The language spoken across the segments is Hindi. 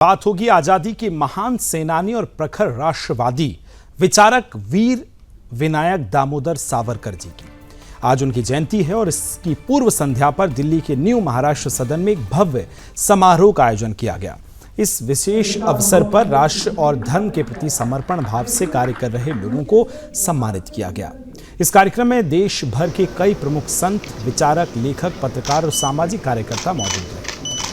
बात होगी आजादी के महान सेनानी और प्रखर राष्ट्रवादी विचारक वीर विनायक दामोदर सावरकर जी की। आज उनकी जयंती है और इसकी पूर्व संध्या पर दिल्ली के न्यू महाराष्ट्र सदन में एक भव्य समारोह का आयोजन किया गया। इस विशेष अवसर पर राष्ट्र और धर्म के प्रति समर्पण भाव से कार्य कर रहे लोगों को सम्मानित किया गया। इस कार्यक्रम में देश भर के कई प्रमुख संत, विचारक, लेखक, पत्रकार और सामाजिक कार्यकर्ता मौजूद रहे।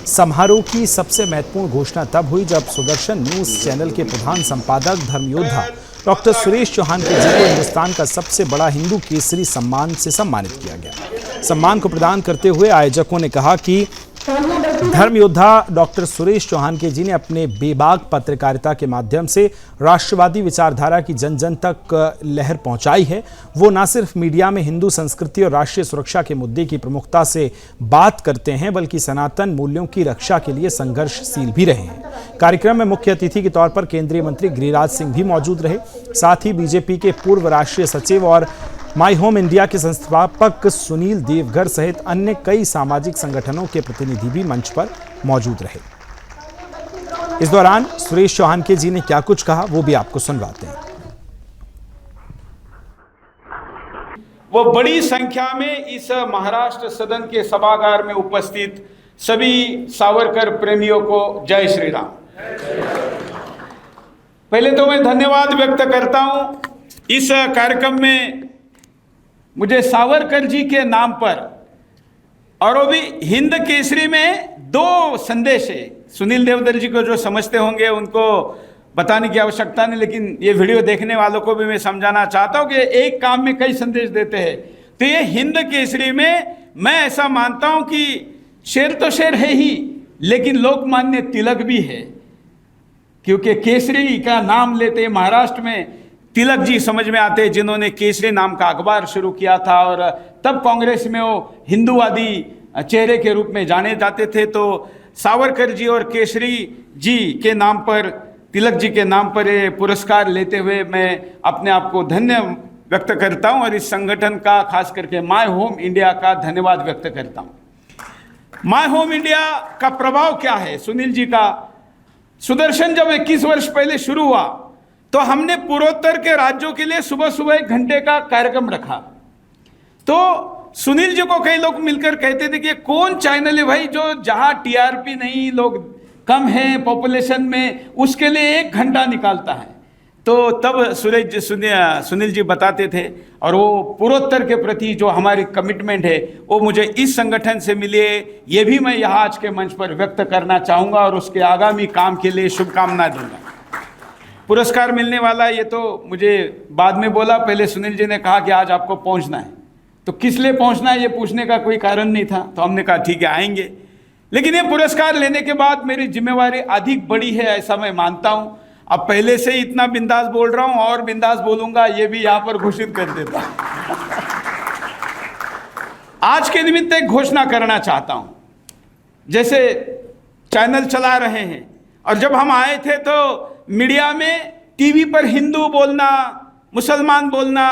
समारोह की सबसे महत्वपूर्ण घोषणा तब हुई जब सुदर्शन न्यूज चैनल के प्रधान संपादक धर्म योद्धा डॉक्टर सुरेश चौहान के जी को हिंदुस्तान का सबसे बड़ा हिंदू केसरी सम्मान से सम्मानित किया गया। सम्मान को प्रदान करते हुए आयोजकों ने कहा कि धर्म योद्धा डॉक्टर सुरेश चौहान के जी ने अपने बेबाक पत्रकारिता के माध्यम से राष्ट्रवादी विचारधारा की जन जन तक लहर पहुंचाई है। वो न सिर्फ मीडिया में हिंदू संस्कृति और राष्ट्रीय सुरक्षा के मुद्दे की प्रमुखता से बात करते हैं, बल्कि सनातन मूल्यों की रक्षा के लिए संघर्षशील भी रहे हैं। कार्यक्रम में मुख्य अतिथि के तौर पर केंद्रीय मंत्री गिरिराज सिंह भी मौजूद रहे। साथ ही बीजेपी के पूर्व राष्ट्रीय सचिव और माई होम इंडिया के संस्थापक सुनील देवघर सहित अन्य कई सामाजिक संगठनों के प्रतिनिधि भी मंच पर मौजूद रहे। इस दौरान सुरेश चौहान के जी ने क्या कुछ कहा वो भी आपको सुनवाते हैं। वो बड़ी संख्या में इस महाराष्ट्र सदन के सभागार में उपस्थित सभी सावरकर प्रेमियों को जय श्री राम। पहले तो मैं धन्यवाद व्यक्त करता हूं। इस कार्यक्रम में मुझे सावरकर जी के नाम पर और वो भी हिंद केसरी में दो संदेश है। सुनील देवधर जी को जो समझते होंगे उनको बताने की आवश्यकता नहीं, लेकिन ये वीडियो देखने वालों को भी मैं समझाना चाहता हूँ कि एक काम में कई संदेश देते हैं। तो ये हिंद केसरी में मैं ऐसा मानता हूँ कि शेर तो शेर है ही, लेकिन लोकमान्य तिलक भी है, क्योंकि केसरी का नाम लेते हैं महाराष्ट्र में तिलक जी समझ में आते हैं, जिन्होंने केसरी नाम का अखबार शुरू किया था और तब कांग्रेस में वो हिंदूवादी चेहरे के रूप में जाने जाते थे। तो सावरकर जी और केसरी जी के नाम पर, तिलक जी के नाम पर ये पुरस्कार लेते हुए मैं अपने आप को धन्य व्यक्त करता हूं और इस संगठन का, खास करके माई होम इंडिया का धन्यवाद व्यक्त करता हूं। माई होम इंडिया का प्रभाव क्या है सुनील जी का? सुदर्शन जब 21 वर्ष पहले शुरू हुआ तो हमने पूर्वोत्तर के राज्यों के लिए सुबह सुबह 1 घंटे का कार्यक्रम रखा। तो सुनील जी को कई लोग मिलकर कहते थे कि कौन चैनल है भाई जो जहां टीआरपी नहीं, लोग कम है पॉपुलेशन में, उसके लिए 1 घंटा निकालता है। तो तब सुनील जी बताते थे और वो पूर्वोत्तर के प्रति जो हमारी कमिटमेंट है वो मुझे इस संगठन से मिली है, ये भी मैं यहाँ आज के मंच पर व्यक्त करना चाहूँगा और उसके आगामी काम के लिए शुभकामनाएं दूंगा। पुरस्कार मिलने वाला ये तो मुझे बाद में बोला, पहले सुनील जी ने कहा कि आज आपको पहुंचना है। तो किस लिए पहुंचना है ये पूछने का कोई कारण नहीं था, तो हमने कहा ठीक है आएंगे। लेकिन ये पुरस्कार लेने के बाद मेरी जिम्मेवारी अधिक बड़ी है ऐसा मैं मानता हूं। अब पहले से ही इतना बिंदास बोल रहा हूं और बिंदास बोलूंगा ये भी यहां पर घोषित कर देता आज के निमित्त एक घोषणा करना चाहता हूं। जैसे चैनल चला रहे हैं और जब हम आए थे तो मीडिया में टीवी पर हिंदू बोलना, मुसलमान बोलना,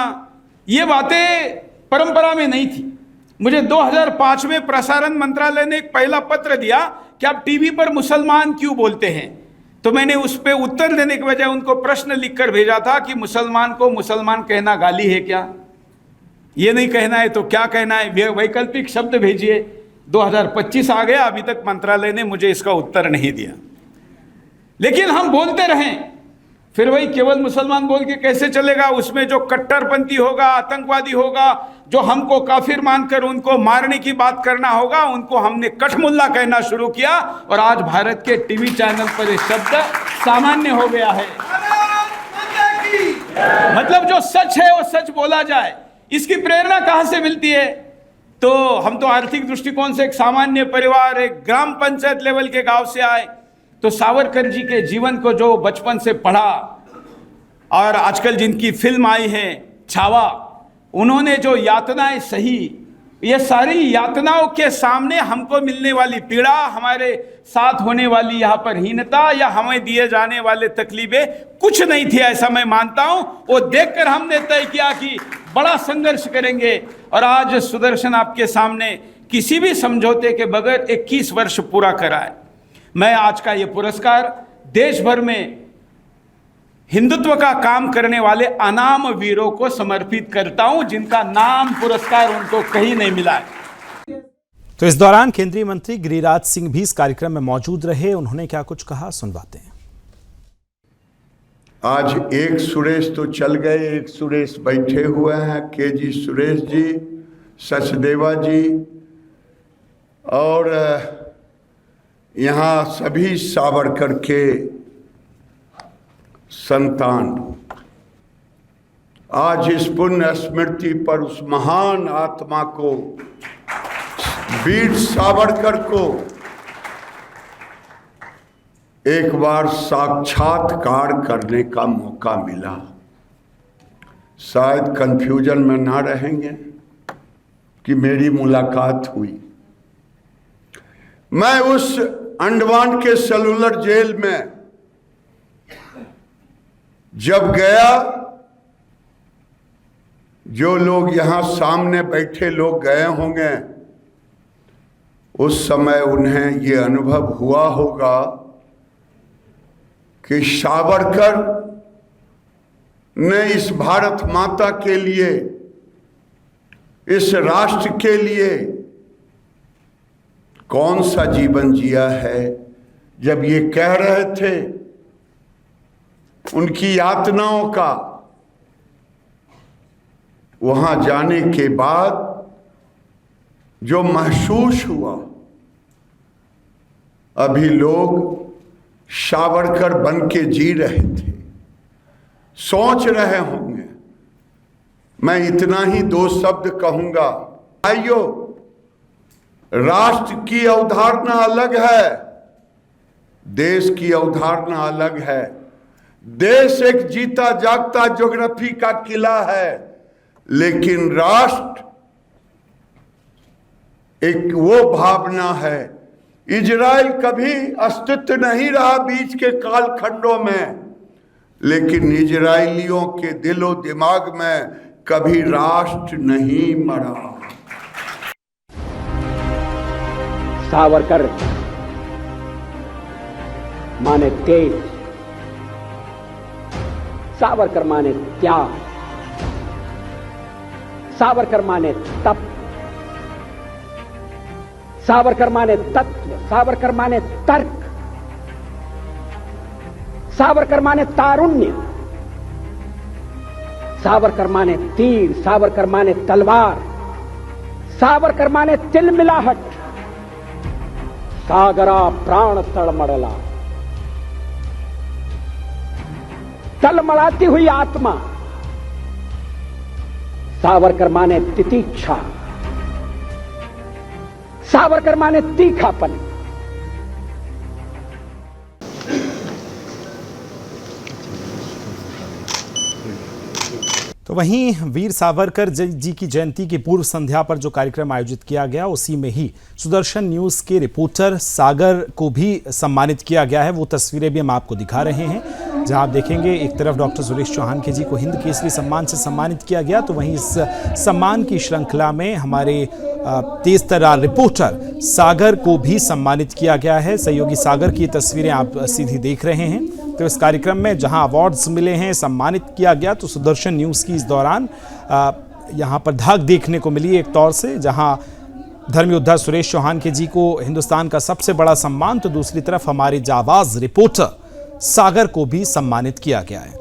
ये बातें परंपरा में नहीं थी। मुझे 2005 में प्रसारण मंत्रालय ने एक पहला पत्र दिया कि आप टीवी पर मुसलमान क्यों बोलते हैं। तो मैंने उस पर उत्तर देने के बजाय उनको प्रश्न लिखकर भेजा था कि मुसलमान को मुसलमान कहना गाली है क्या? ये नहीं कहना है तो क्या कहना है? वैकल्पिक शब्द भेजिए। 2025 आ गया, अभी तक मंत्रालय ने मुझे इसका उत्तर नहीं दिया। लेकिन हम बोलते रहें, फिर वही केवल मुसलमान बोल के कैसे चलेगा? उसमें जो कट्टरपंथी होगा, आतंकवादी होगा, जो हमको काफिर मानकर उनको मारने की बात करना होगा, उनको हमने कठमुल्ला कहना शुरू किया और आज भारत के टीवी चैनल पर ये शब्द सामान्य हो गया है। मतलब जो सच है वो सच बोला जाए। इसकी प्रेरणा कहां से मिलती है? तो हम तो आर्थिक दृष्टिकोण से एक सामान्य परिवार, एक ग्राम पंचायत लेवल के गांव से आए। तो सावरकर जी के जीवन को जो बचपन से पढ़ा और आजकल जिनकी फिल्म आई है छावा, उन्होंने जो यातनाएं सही, ये सारी यातनाओं के सामने हमको मिलने वाली पीड़ा, हमारे साथ होने वाली यहाँ पर हीनता या हमें दिए जाने वाले तकलीफें कुछ नहीं थी ऐसा मैं मानता हूं। वो देखकर हमने तय किया कि बड़ा संघर्ष करेंगे और आज सुदर्शन आपके सामने किसी भी समझौते के बगैर 21 वर्ष पूरा करा है। मैं आज का ये पुरस्कार देश भर में हिंदुत्व का काम करने वाले अनाम वीरों को समर्पित करता हूं, जिनका नाम पुरस्कार उनको कहीं नहीं मिला है। तो इस दौरान केंद्रीय मंत्री गिरिराज सिंह भी इस कार्यक्रम में मौजूद रहे। उन्होंने क्या कुछ कहा, सुनवाते हैं। आज एक सुरेश तो चल गए, एक सुरेश बैठे हुए हैं, केजी सुरेश जी, सचदेवा जी, और यहाँ सभी सावरकर के संतान। आज इस पुण्य स्मृति पर उस महान आत्मा को, वीर सावरकर को एक बार साक्षात्कार करने का मौका मिला। शायद कंफ्यूजन में ना रहेंगे कि मेरी मुलाकात हुई। मैं उस अंडमान के सेलुलर जेल में जब गया, जो लोग यहां सामने बैठे लोग गए होंगे, उस समय उन्हें ये अनुभव हुआ होगा कि सावरकर ने इस भारत माता के लिए, इस राष्ट्र के लिए कौन सा जीवन जिया है। जब ये कह रहे थे उनकी यातनाओं का, वहां जाने के बाद जो महसूस हुआ, अभी लोग सावरकर बन के जी रहे थे, सोच रहे होंगे। मैं इतना ही दो शब्द कहूंगा। भाइयों, राष्ट्र की अवधारणा अलग है, देश की अवधारणा अलग है। देश एक जीता जागता ज्योग्राफी का किला है, लेकिन राष्ट्र एक वो भावना है। इजराइल कभी अस्तित्व नहीं रहा बीच के कालखंडों में, लेकिन इजराइलियों के दिलो दिमाग में कभी राष्ट्र नहीं मरा। सावरकर माने तेज, सावरकर माने त्याग, सावरकर माने तप, सावरकर माने तत्व, सावरकर माने तर्क, सावरकर माने तारुण्य, सावरकर माने तीर, सावरकर माने तलवार, सावरकर माने तिलमिलाहट, सागरा प्राण तड़मड़ला, तलमड़ाती हुई आत्मा। सावरकर माने तितीक्षा, सावरकर माने तीखापन। तो वहीं वीर सावरकर जी की जयंती की पूर्व संध्या पर जो कार्यक्रम आयोजित किया गया, उसी में ही सुदर्शन न्यूज के रिपोर्टर सागर को भी सम्मानित किया गया है। वो तस्वीरें भी हम आपको दिखा रहे हैं, जहां आप देखेंगे एक तरफ डॉक्टर सुरेश चौहान के जी को हिंद केसरी सम्मान से सम्मानित किया गया, तो वहीं इस सम्मान की श्रृंखला में हमारे तेज तर्रार रिपोर्टर सागर को भी सम्मानित किया गया है। सहयोगी सागर की तस्वीरें आप सीधी देख रहे हैं। तो इस कार्यक्रम में जहां अवार्ड्स मिले हैं, सम्मानित किया गया, तो सुदर्शन न्यूज़ की इस दौरान यहां पर धाक देखने को मिली एक तौर से, जहां धर्मयोद्धा सुरेश चौहान के जी को हिंदुस्तान का सबसे बड़ा सम्मान, तो दूसरी तरफ हमारे जाबाज रिपोर्टर सागर को भी सम्मानित किया गया है।